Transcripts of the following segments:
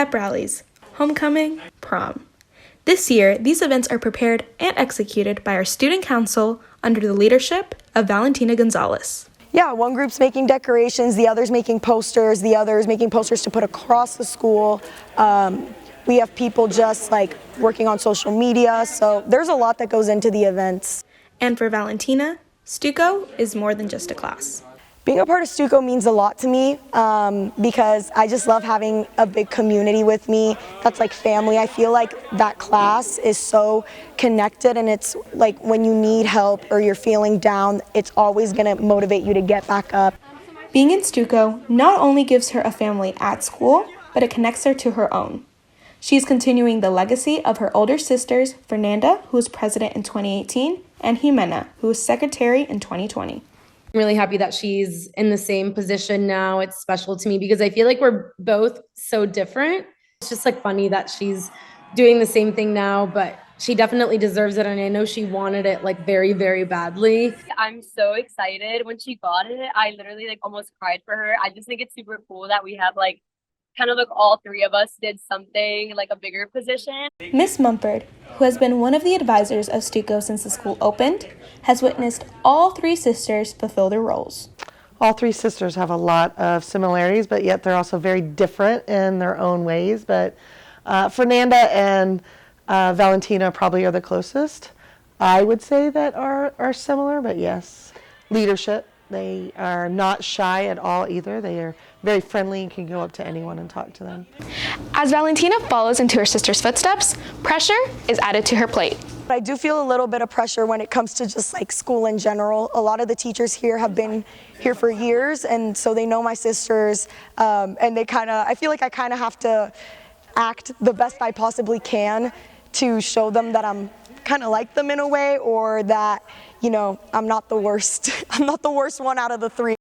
pep rallies, homecoming, prom. This year, these events are prepared and executed by our student council under the leadership of Valentina Gonzalez. Yeah, one group's making decorations, the other's making posters, the other's making posters to put across the school. We have people just like working on social media, so there's a lot that goes into the events. And for Valentina, STUCO is more than just a class. Being a part of STUCO means a lot to me because I just love having a big community with me that's like family. I feel like that class is so connected, and it's like when you need help or you're feeling down, it's always going to motivate you to get back up. Being in STUCO not only gives her a family at school, but it connects her to her own. She's continuing the legacy of her older sisters, Fernanda, who was president in 2018, and Jimena, who was secretary in 2020. I'm really happy that she's in the same position now. It's special to me because I feel like we're both so different. It's just like funny that she's doing the same thing now, but she definitely deserves it. And I know she wanted it like very, very badly. I'm so excited. When she got it, I literally like almost cried for her. I just think it's super cool that we have like kind of like all three of us did something like a bigger position. Miss Mumford, who has been one of the advisors of STUCO since the school opened, has witnessed all three sisters fulfill their roles. All three sisters have a lot of similarities, but yet they're also very different in their own ways. But Fernanda and Valentina probably are the closest. I would say that are similar, but yes, leadership. They are not shy at all either. They are very friendly and can go up to anyone and talk to them. As Valentina follows into her sister's footsteps, pressure is added to her plate. I do feel a little bit of pressure when it comes to just like school in general. A lot of the teachers here have been here for years, and so they know my sisters, and I feel like I kind of have to act the best I possibly can to show them that I'm kind of like them in a way, or that, you know, I'm not the worst. I'm not the worst one out of the three.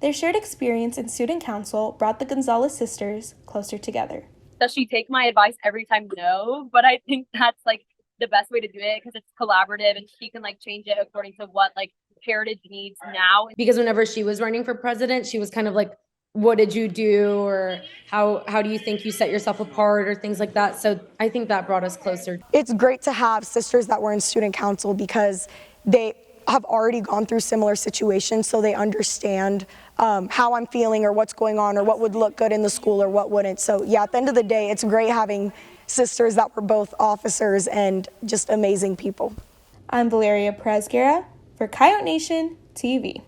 Their shared experience in student council brought the Gonzalez sisters closer together. Does she take my advice every time? No, but I think that's like the best way to do it because it's collaborative and she can like change it according to what like Heritage needs now. Because whenever she was running for president, she was kind of like, what did you do? Or how do you think you set yourself apart, or things like that. So I think that brought us closer. It's great to have sisters that were in student council because they have already gone through similar situations, so they understand how I'm feeling or what's going on or what would look good in the school or what wouldn't. So yeah, at the end of the day, it's great having sisters that were both officers and just amazing people. I'm Valeria Perez Guerra for Coyote Nation TV.